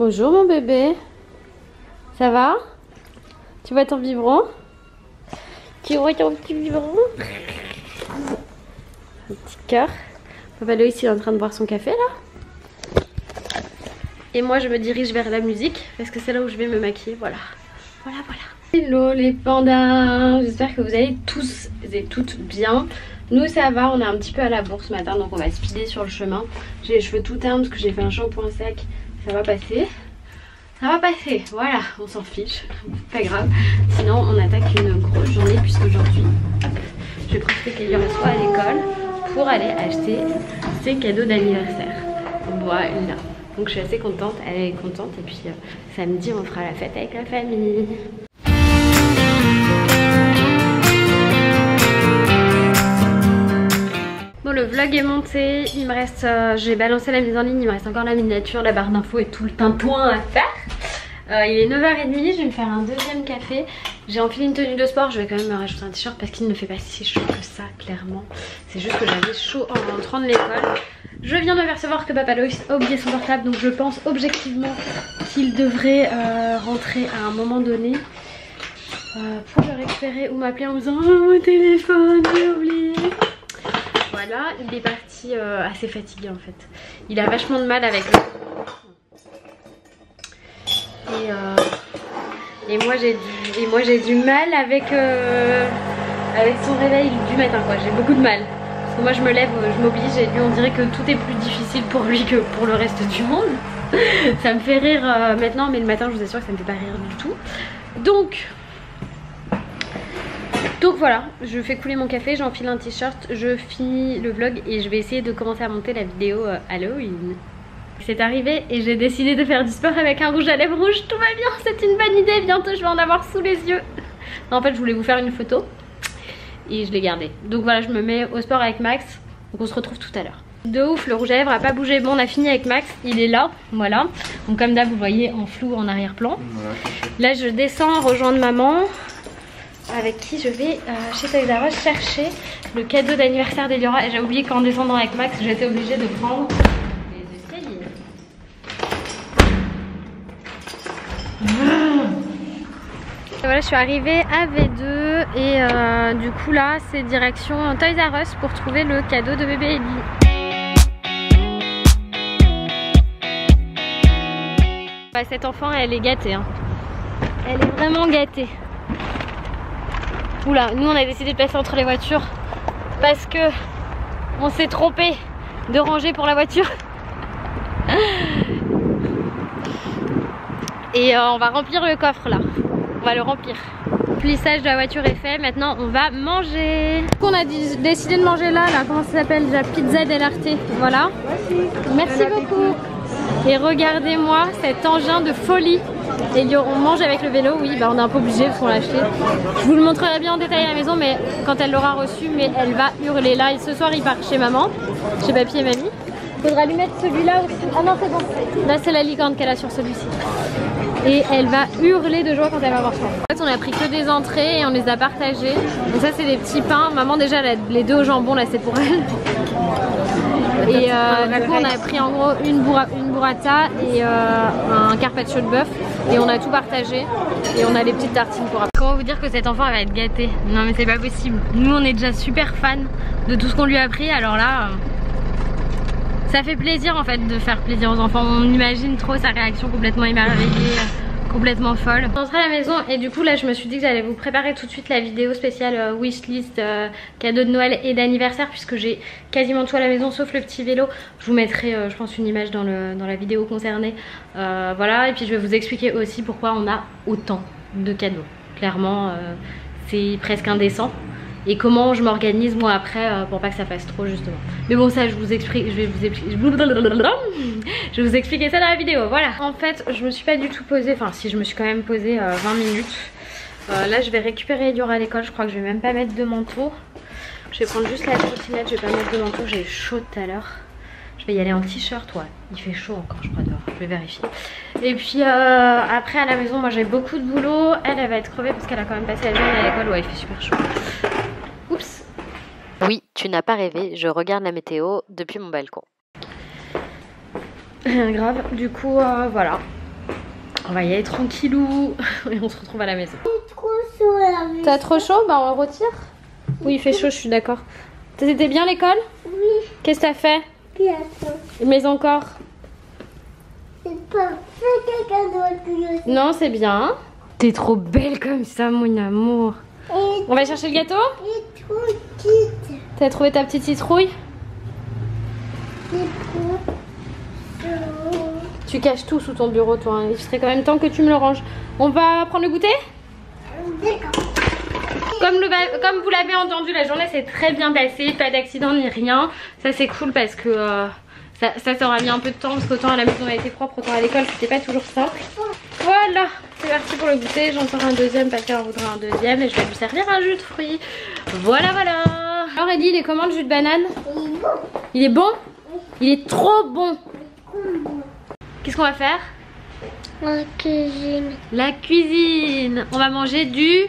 Bonjour mon bébé. Ça va? Tu vois ton biberon? Tu vois ton petit biberon? Un petit cœur. Papa Loïs il est en train de boire son café là. Et moi je me dirige vers la musique parce que c'est là où je vais me maquiller. Voilà. Voilà. Hello les pandas. J'espère que vous allez tous et toutes bien. Nous ça va, on est un petit peu à la bourse ce matin donc on va speeder sur le chemin. J'ai les cheveux tout teints parce que j'ai fait un shampoing sec. Ça va passer. Ça va passer, voilà, on s'en fiche, pas grave. Sinon on attaque une grosse journée puisqu'aujourd'hui, je vais profiter qu'elle soit à l'école pour aller acheter ses cadeaux d'anniversaire. Voilà, donc je suis assez contente, elle est contente et puis samedi on fera la fête avec la famille. Bon, le vlog est monté, il me reste, j'ai balancé la mise en ligne, il me reste encore la miniature, la barre d'infos et tout le tintouin à faire. Il est 9h30, je vais me faire un deuxième café. J'ai enfilé une tenue de sport, je vais quand même me rajouter un t-shirt parce qu'il ne fait pas si chaud que ça, clairement. C'est juste que j'avais chaud en rentrant de l'école. Je viens de m'apercevoir que Papa Loïs a oublié son portable, donc je pense objectivement qu'il devrait rentrer à un moment donné pour le récupérer ou m'appeler en me disant « Oh mon téléphone, j'ai oublié !» Voilà, il est parti assez fatigué en fait. Il a vachement de mal avec le... Et moi j'ai du mal avec son réveil du matin quoi. J'ai beaucoup de mal. Parce que moi je me lève, je m'oblige et lui on dirait que tout est plus difficile pour lui que pour le reste du monde. Ça me fait rire maintenant mais le matin je vous assure que ça me fait pas rire du tout. Donc voilà, je fais couler mon café, j'enfile un t-shirt, je finis le vlog et je vais essayer de commencer à monter la vidéo Halloween. C'est arrivé et j'ai décidé de faire du sport avec un rouge à lèvres rouge, tout va bien, c'est une bonne idée, bientôt je vais en avoir sous les yeux. Non, en fait je voulais vous faire une photo et je l'ai gardée. Donc voilà, je me mets au sport avec Max, donc on se retrouve tout à l'heure. De ouf, le rouge à lèvres a pas bougé. Bon, on a fini avec Max, il est là, voilà. Donc comme d'hab vous voyez en flou en arrière-plan. Là je descends rejoindre maman, avec qui je vais chez Toys R Us chercher le cadeau d'anniversaire d'Eliora. Et j'ai oublié qu'en descendant avec Max j'étais obligée de prendre les escaliers. Et voilà, je suis arrivée à V2 et du coup là c'est direction Toys R Us pour trouver le cadeau de bébé Ellie. Bah, cette enfant elle est gâtée hein. Elle est vraiment gâtée. Oula, nous on a décidé de passer entre les voitures parce que on s'est trompé de ranger pour la voiture. Et on va remplir le coffre là. On va le remplir. Le plissage de la voiture est fait, maintenant on va manger. On a décidé de manger là, comment ça s'appelle déjà, Pizza del Arte. Voilà. Merci beaucoup. Et regardez-moi cet engin de folie. Et on mange avec le vélo, oui, bah on est un peu obligé parce qu'on l'a acheté. Je vous le montrerai bien en détail à la maison, mais quand elle l'aura reçu, mais elle va hurler là. Et ce soir, il part chez maman, chez papy et mamie. Faudra lui mettre celui-là aussi. Ah non, c'est bon. Là, c'est la licorne qu'elle a sur celui-ci. Et elle va hurler de joie quand elle va voir ça. En fait, on a pris que des entrées et on les a partagées. Donc ça, c'est des petits pains. Maman, déjà, les deux au jambon, là, c'est pour elle. Et du coup on a pris en gros une burrata et un carpaccio de bœuf et on a tout partagé et on a les petites tartines pour après. Comment vous dire que cet enfant elle va être gâtée? Non mais c'est pas possible. Nous on est déjà super fans de tout ce qu'on lui a appris, alors là ça fait plaisir en fait de faire plaisir aux enfants. On imagine trop sa réaction complètement émerveillée, complètement folle. On est rentré à la maison et du coup là je me suis dit que j'allais vous préparer tout de suite la vidéo spéciale wishlist cadeau de Noël et d'anniversaire puisque j'ai quasiment tout à la maison sauf le petit vélo. Je vous mettrai je pense une image dans la vidéo concernée. Voilà, et puis je vais vous expliquer aussi pourquoi on a autant de cadeaux. Clairement c'est presque indécent. Et comment je m'organise moi après pour pas que ça fasse trop justement. Mais bon ça je vous explique, je vais vous expliquer ça dans la vidéo, voilà. En fait je me suis pas du tout posée, enfin si je me suis quand même posée 20 minutes. Là je vais récupérer Eliora à l'école, je crois que je vais même pas mettre de manteau. Je vais prendre juste la trottinette, je vais pas mettre de manteau, j'ai chaud tout à l'heure. Je vais y aller en t-shirt, ouais. Il fait chaud encore je crois dehors, je vais vérifier. Et puis après à la maison moi j'ai beaucoup de boulot. Elle va être crevée parce qu'elle a quand même passé la journée à l'école, ouais il fait super chaud. Oups. Oui, tu n'as pas rêvé, je regarde la météo depuis mon balcon. Rien de grave, du coup voilà. On va y aller tranquillou et on se retrouve à la maison. Trop chaud la maison. T'as trop chaud? Bah on retire. Oui, il fait chaud, je suis d'accord. T'étais bien à l'école? Oui, Qu'est-ce que t'as fait? bien sûr. Mais encore? C'est pas fait quelqu'un d'autre. Non, c'est bien. T'es trop belle comme ça, mon amour. Et On va chercher le gâteau? trop petite. T'as trouvé ta petite citrouille? C'est trop chaud. Tu caches tout sous ton bureau, toi. Il serait quand même temps que tu me le ranges. On va prendre le goûter? D'accord. Comme vous l'avez entendu, la journée s'est très bien passée. Pas d'accident ni rien. Ça, c'est cool parce que ça aura mis un peu de temps. Parce qu'autant à la maison, elle était propre, autant à l'école, c'était pas toujours simple. Voilà, c'est parti pour le goûter. J'en sors un deuxième parce qu'elle en voudra un deuxième. Et je vais lui servir un jus de fruits. Voilà, voilà. Alors, Eddie, il est comment le jus de banane? Il est bon. Il est bon? Il est trop bon. Qu'est-ce qu'on va faire? La cuisine. La cuisine. On va manger du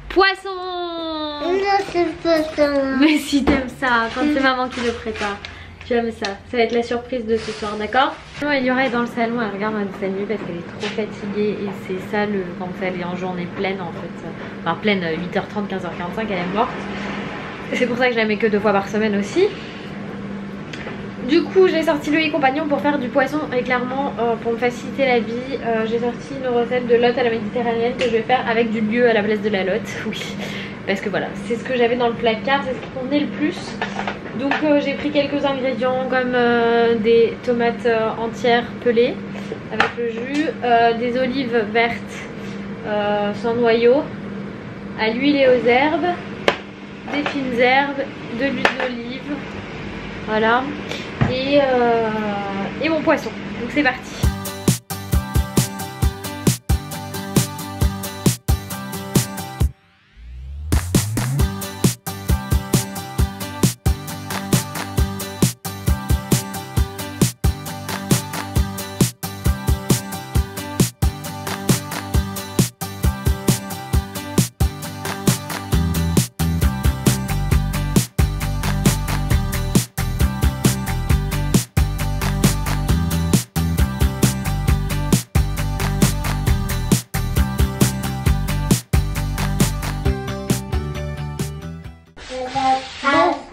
poisson. Non, c'est pas ça. Mais si t'aimes ça, quand c'est maman qui le prépare, tu aimes ça. Ça va être la surprise de ce soir, d'accord? Eliora est dans le salon, elle regarde un dessin animé parce qu'elle est trop fatiguée. Et c'est ça quand elle est en journée pleine en fait. Enfin pleine, 8h30, 15h45, elle est morte. C'est pour ça que je la mets que 2 fois par semaine aussi. Du coup, j'ai sorti le compagnon pour faire du poisson et clairement, pour me faciliter la vie, j'ai sorti une recette de lotte à la méditerranéenne que je vais faire avec du lieu à la place de la lotte. Oui, parce que voilà, c'est ce que j'avais dans le placard, c'est ce qui convenait le plus. Donc j'ai pris quelques ingrédients comme des tomates entières pelées avec le jus, des olives vertes sans noyau, à l'huile et aux herbes, des fines herbes, de l'huile d'olive, voilà. Et mon poisson. Donc c'est parti.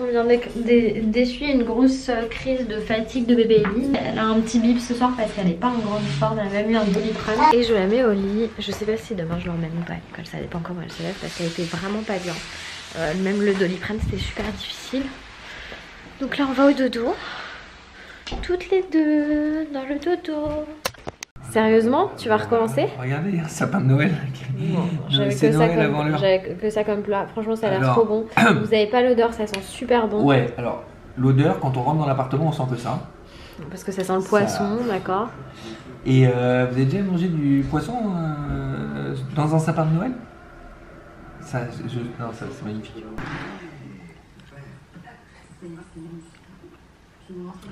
On vient d'essuyer une grosse crise de fatigue de bébé Ellie. Elle a un petit bip ce soir parce qu'elle n'est pas en grande forme. Elle a même eu un Doliprane. Et je la mets au lit. Je sais pas si demain je l'emmène ou pas à l'école. Ça dépend comment elle se lève parce qu'elle était vraiment pas bien. Même le Doliprane c'était super difficile. Donc là on va au dodo. Toutes les deux dans le dodo. Sérieusement, tu vas recommencer? Regardez, il y a un sapin de Noël. J'avais que ça comme plat. Franchement, ça a l'air trop bon. Vous avez pas l'odeur, ça sent super bon. Ouais, alors l'odeur, quand on rentre dans l'appartement, on sent que ça. Parce que ça sent le poisson, d'accord. Et vous avez déjà mangé du poisson dans un sapin de Noël? Ça, non, ça c'est magnifique.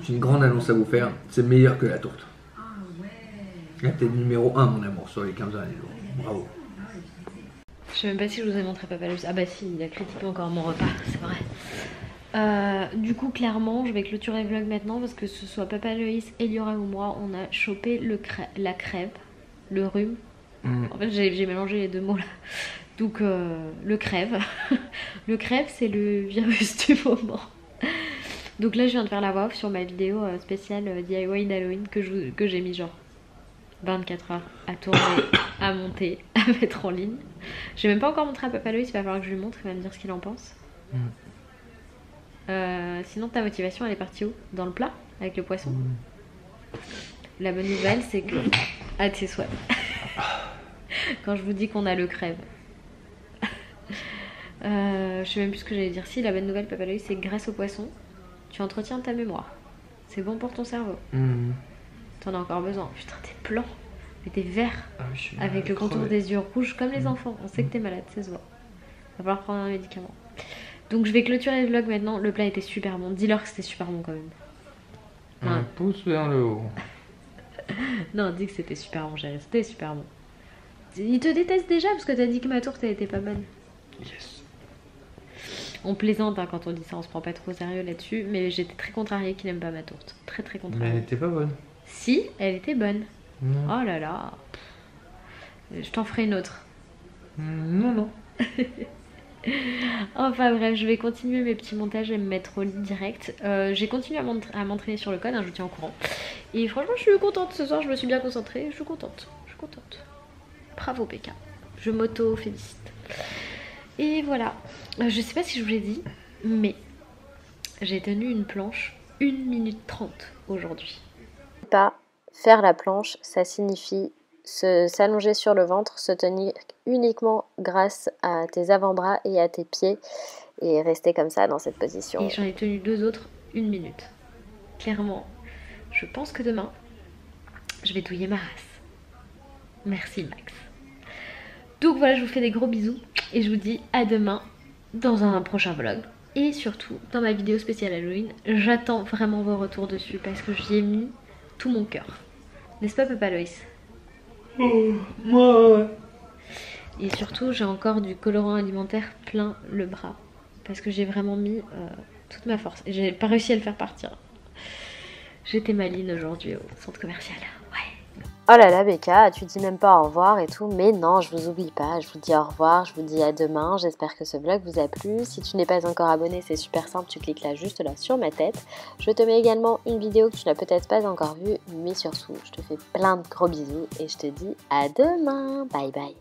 J'ai une grande annonce à vous faire. C'est meilleur que la tourte. Là, t'es numéro 1, mon amour, sur les 15 derniers jours. Bravo. Je sais même pas si je vous ai montré Papa Loïs. Ah bah si, il a critiqué encore mon repas, c'est vrai. Du coup, clairement, je vais clôturer le vlog maintenant parce que ce soit Papa Loïs, Eliora ou moi, on a chopé la crève, le rhume. En fait, j'ai mélangé les deux mots là. Donc, le crève. Le crève, c'est le virus du moment. Donc là, je viens de faire la voix off sur ma vidéo spéciale DIY d'Halloween que j'ai mis genre 24 heures à tourner, à monter, à mettre en ligne. J'ai même pas encore montré à Papa Loïs, il va falloir que je lui montre, il va me dire ce qu'il en pense. Sinon ta motivation elle est partie où? Dans le plat? Avec le poisson? La bonne nouvelle c'est que... à tes souhaits. Quand je vous dis qu'on a le crève. Je sais même plus ce que j'allais dire. Si, la bonne nouvelle Papa Loïs c'est que grâce au poisson, tu entretiens ta mémoire. C'est bon pour ton cerveau. T'en as encore besoin. Putain, t'es blanc. Mais t'es vert. Ah oui, avec le contour des yeux rouges comme les enfants. On sait que t'es malade, ça se voit. Va falloir prendre un médicament. Donc je vais clôturer le vlog maintenant. Le plat était super bon. Dis-leur que c'était super bon quand même. Un pouce vers le haut. Non, dis que c'était super bon, Géry. C'était super bon. Ils te détestent déjà parce que t'as dit que ma tourte elle était pas bonne. Yes. On plaisante hein, quand on dit ça, on se prend pas trop au sérieux là-dessus. Mais j'étais très contrariée qu'il aime pas ma tourte. Très contrariée. Mais elle était pas bonne. Si, elle était bonne. Non. Oh là là. Je t'en ferai une autre. Non, non. Enfin bref, je vais continuer mes petits montages et me mettre au lit direct. J'ai continué à m'entraîner sur le code, hein, je vous tiens au courant. Et franchement, je suis contente ce soir, je me suis bien concentrée. Je suis contente. Bravo Becca. Je m'auto-félicite. Et voilà. Je sais pas si je vous l'ai dit, mais j'ai tenu une planche 1 minute 30 aujourd'hui. Pas faire la planche, ça signifie s'allonger sur le ventre, se tenir uniquement grâce à tes avant-bras et à tes pieds et rester comme ça dans cette position. Et j'en ai tenu 2 autres 1 minute. Clairement, je pense que demain, je vais douiller ma race. Merci Max. Donc voilà, je vous fais des gros bisous et je vous dis à demain dans un prochain vlog. Et surtout, dans ma vidéo spéciale Halloween, j'attends vraiment vos retours dessus parce que j'y ai mis tout mon cœur. N'est-ce pas Papa Loïs? Moi, ouais. Et surtout, j'ai encore du colorant alimentaire plein le bras. Parce que j'ai vraiment mis toute ma force. Et j'ai pas réussi à le faire partir. J'étais maline aujourd'hui au centre commercial. Ouais. Oh là là Becca, tu dis même pas au revoir et tout, mais non, je vous oublie pas, je vous dis au revoir, je vous dis à demain, j'espère que ce vlog vous a plu. Si tu n'es pas encore abonné, c'est super simple, tu cliques là juste là sur ma tête. Je te mets également une vidéo que tu n'as peut-être pas encore vue, mais surtout, je te fais plein de gros bisous et je te dis à demain, bye bye.